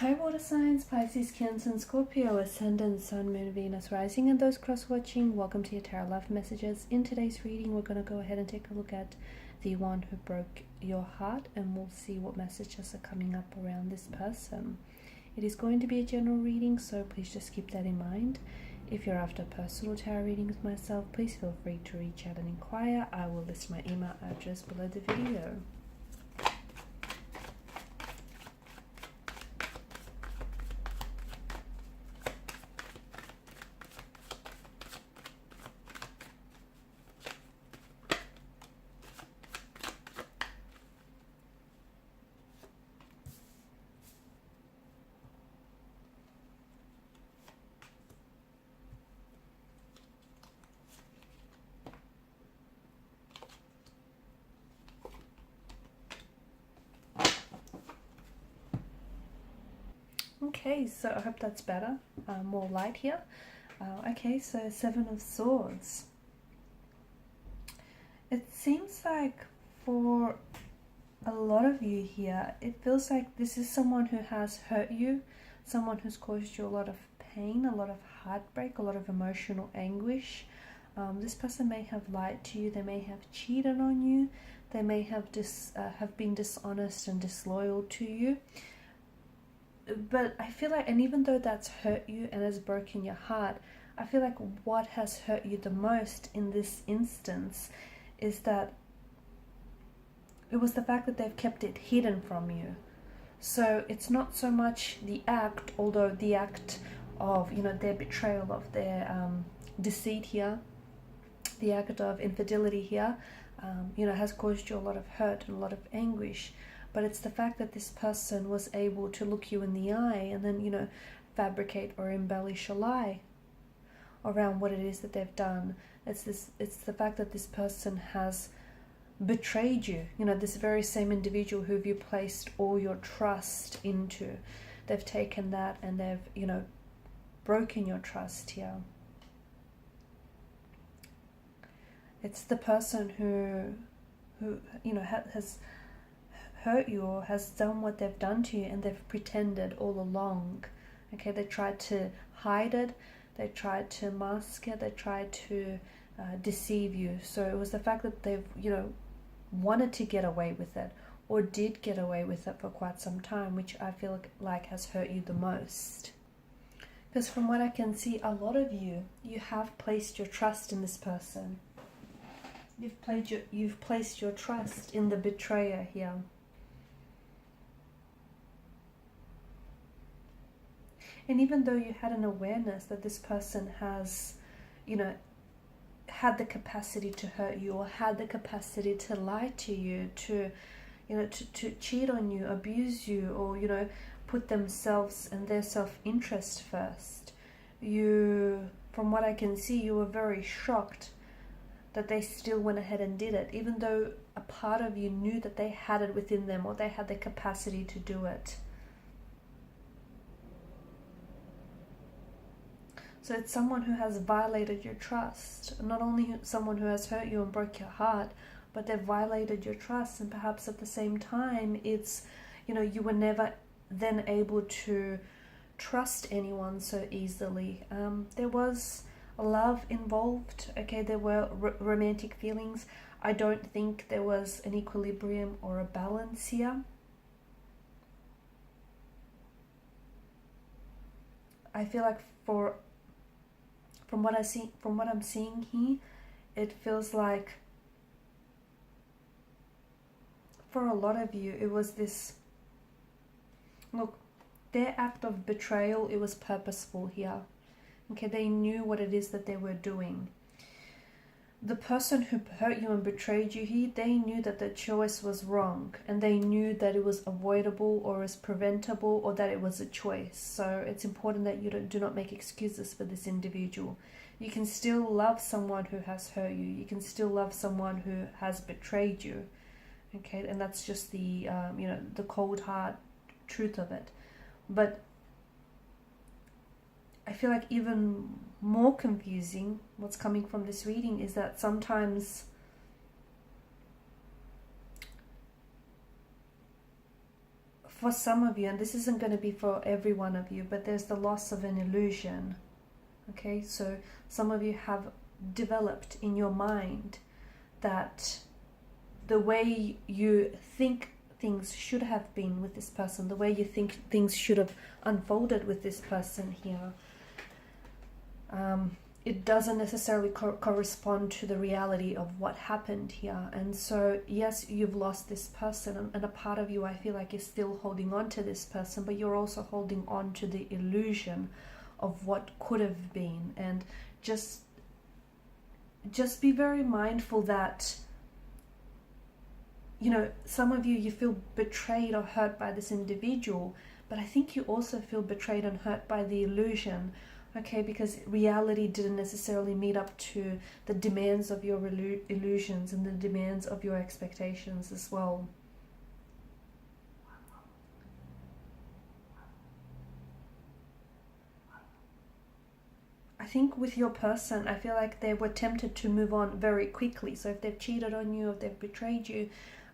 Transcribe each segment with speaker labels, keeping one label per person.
Speaker 1: Hi water signs, Pisces, Cancer and Scorpio, Ascendant, Sun, Moon, Venus, Rising, and those cross-watching, welcome to your Tarot Love Messages. In today's reading, we're going to go ahead and take a look at the one who broke your heart, and we'll see what messages are coming up around this person. It is going to be a general reading, so please just keep that in mind. If you're after personal tarot readings with myself, please feel free to reach out and inquire. I will list my email address below the video. Okay, so I hope that's better, more light here. Okay, so Seven of Swords. It seems like for a lot of you here, it feels like this is someone who has hurt you, someone who's caused you a lot of pain, a lot of heartbreak, a lot of emotional anguish. This person may have lied to you, they may have cheated on you, they may have been dishonest and disloyal to you. But I feel like, and even though that's hurt you and has broken your heart, I feel like what has hurt you the most in this instance is that it was the fact that they've kept it hidden from you. So it's not so much the act, although the act of, their betrayal, of their deceit here, the act of infidelity here, has caused you a lot of hurt and a lot of anguish. But it's the fact that this person was able to look you in the eye and then, fabricate or embellish a lie around what it is that they've done. It's the fact that this person has betrayed you. This very same individual who you placed all your trust into. They've taken that and they've, broken your trust here. It's the person who has hurt you or has done what they've done to you, and they've pretended all along. Okay, they tried to hide it, they tried to mask it, they tried to deceive you. So it was the fact that they've wanted to get away with it, or did get away with it for quite some time, which I feel like has hurt you the most. Because from what I can see, a lot of you have placed your trust in this person. You've placed your trust in the betrayer here. And even though you had an awareness that this person has, had the capacity to hurt you, or had the capacity to lie to you, to cheat on you, abuse you, or, put themselves and their self-interest first, from what I can see, you were very shocked that they still went ahead and did it, even though a part of you knew that they had it within them, or they had the capacity to do it. So it's someone who has violated your trust. Not only someone who has hurt you and broke your heart, but they've violated your trust. And perhaps at the same time, it's, you were never then able to trust anyone so easily. There was love involved. Okay, there were romantic feelings. I don't think there was an equilibrium or a balance here. I feel like from what I'm seeing here, it feels like for a lot of you, it was this, look, their act of betrayal, it was purposeful here. Okay, they knew what it is that they were doing. The person who hurt you and betrayed you here, they knew that the choice was wrong, and they knew that it was avoidable or is preventable, or that it was a choice. So it's important that you do not make excuses for this individual. You can still love someone who has hurt you. You can still love someone who has betrayed you. Okay, and that's just the the cold hard truth of it. But I feel like even more confusing, what's coming from this reading, is that sometimes for some of you, and this isn't going to be for every one of you, but there's the loss of an illusion. Okay, so some of you have developed in your mind that the way you think things should have been with this person, the way you think things should have unfolded with this person here, it doesn't necessarily correspond to the reality of what happened here. And so yes, you've lost this person, and a part of you, I feel like, is still holding on to this person, but you're also holding on to the illusion of what could have been. And just be very mindful that, you know, some of you feel betrayed or hurt by this individual, but I think you also feel betrayed and hurt by the illusion. Okay, because reality didn't necessarily meet up to the demands of your illusions and the demands of your expectations as well. I think with your person, I feel like they were tempted to move on very quickly. So if they've cheated on you, if they've betrayed you,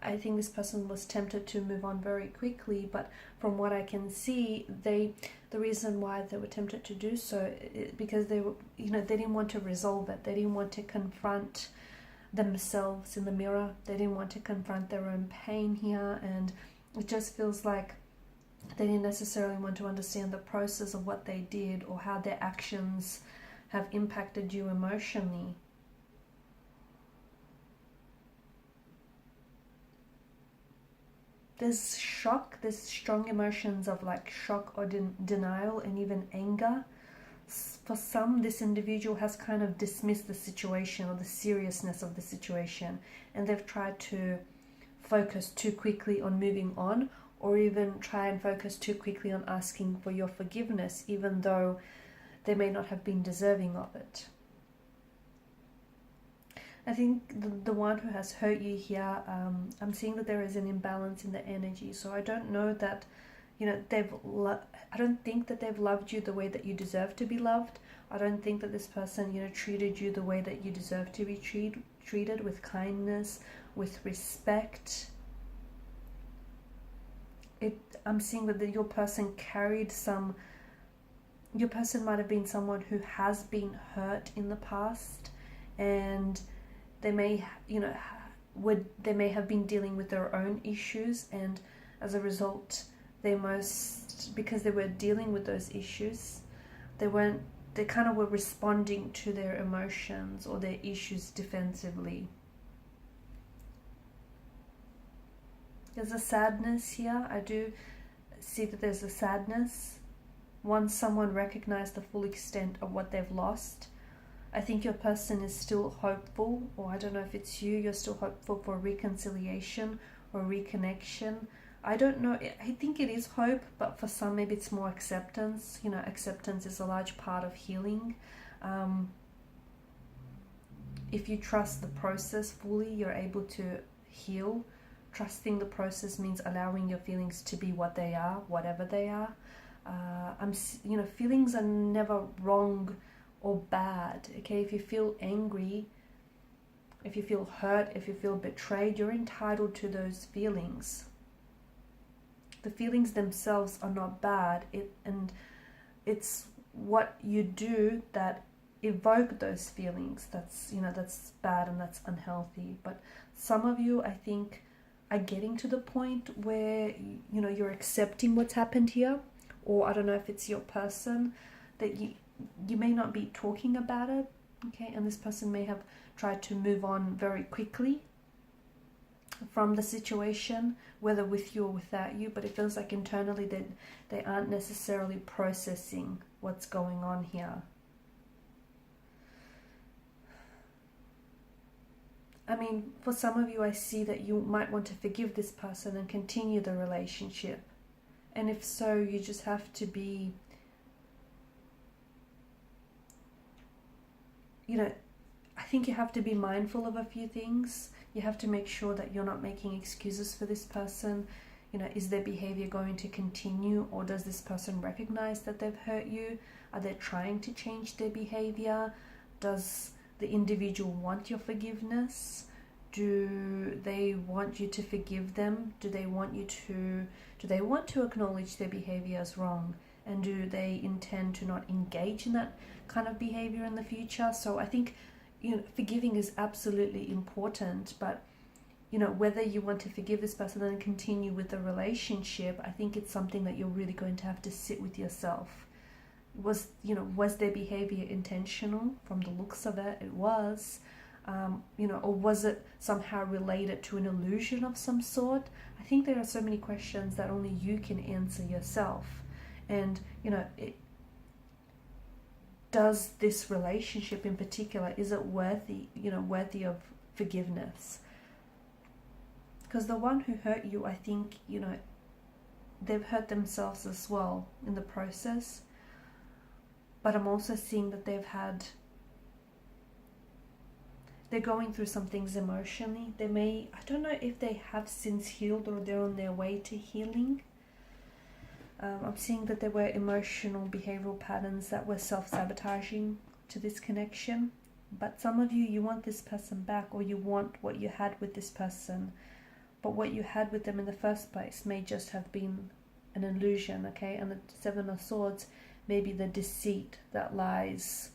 Speaker 1: I think this person was tempted to move on very quickly. But from what I can see, the reason why they were tempted to do so is because they were, you know, they didn't want to resolve it. They didn't want to confront themselves in the mirror. They didn't want to confront their own pain here, and it just feels like they didn't necessarily want to understand the process of what they did or how their actions have impacted you emotionally. There's shock, there's strong emotions of like shock or denial and even anger. For some, this individual has kind of dismissed the situation or the seriousness of the situation, and they've tried to focus too quickly on moving on, or even try and focus too quickly on asking for your forgiveness, even though they may not have been deserving of it. I think the one who has hurt you here, I'm seeing that there is an imbalance in the energy. So I don't know that, you know, I don't think that they've loved you the way that you deserve to be loved. I don't think that this person, you know, treated you the way that you deserve to be treated, with kindness, with respect. I'm seeing that your person carried some. Your person might have been someone who has been hurt in the past, and they may, you know, they may have been dealing with their own issues, and as a result, because they were dealing with those issues, they kind of were responding to their emotions or their issues defensively. There's a sadness here. I do see that there's a sadness. Once someone recognized the full extent of what they've lost, I think your person is still hopeful, or I don't know if it's you're still hopeful for reconciliation or reconnection. I don't know. I think it is hope, but for some maybe it's more acceptance. You know, acceptance is a large part of healing. If you trust the process fully, you're able to heal. Trusting the process means allowing your feelings to be what they are, whatever they are. You know, feelings are never wrong or bad. Okay, if you feel angry, if you feel hurt, if you feel betrayed, you're entitled to those feelings. The feelings themselves are not bad, and it's what you do that evoke those feelings that's, you know, that's bad and that's unhealthy. But some of you, I think, are getting to the point where, you know, you're accepting what's happened here, or I don't know if it's your person, that you may not be talking about it, okay, and this person may have tried to move on very quickly from the situation, whether with you or without you, but it feels like internally that they aren't necessarily processing what's going on here. I mean, for some of you, I see that you might want to forgive this person and continue the relationship. And if so, you just have to be, you know, I think you have to be mindful of a few things. You have to make sure that you're not making excuses for this person. You know, is their behavior going to continue, or does this person recognize that they've hurt you? Are they trying to change their behavior? Does the individual want your forgiveness? Do they want you to forgive them? Do they want to acknowledge their behavior as wrong? And do they intend to not engage in that kind of behavior in the future? So I think, forgiving is absolutely important, but whether you want to forgive this person and continue with the relationship, I think it's something that you're really going to have to sit with yourself. Was their behavior intentional? From the looks of it, it was. Or was it somehow related to an illusion of some sort? I think there are so many questions that only you can answer yourself. And, does this relationship in particular, is it worthy of forgiveness? Because the one who hurt you, I think, they've hurt themselves as well in the process. But I'm also seeing that they're going through some things emotionally. I don't know if they have since healed or they're on their way to healing. I'm seeing that there were emotional behavioral patterns that were self-sabotaging to this connection. But some of you want this person back, or you want what you had with this person. But what you had with them in the first place may just have been an illusion, okay? And the Seven of Swords may be the deceit that lies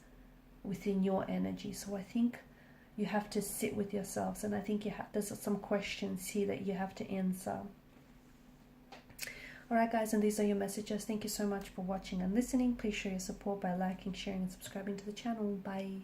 Speaker 1: within your energy. So I think you have to sit with yourselves, and I think there's some questions here that you have to answer. Alright guys, and these are your messages. Thank you so much for watching and listening. Please show your support by liking, sharing and subscribing to the channel. Bye.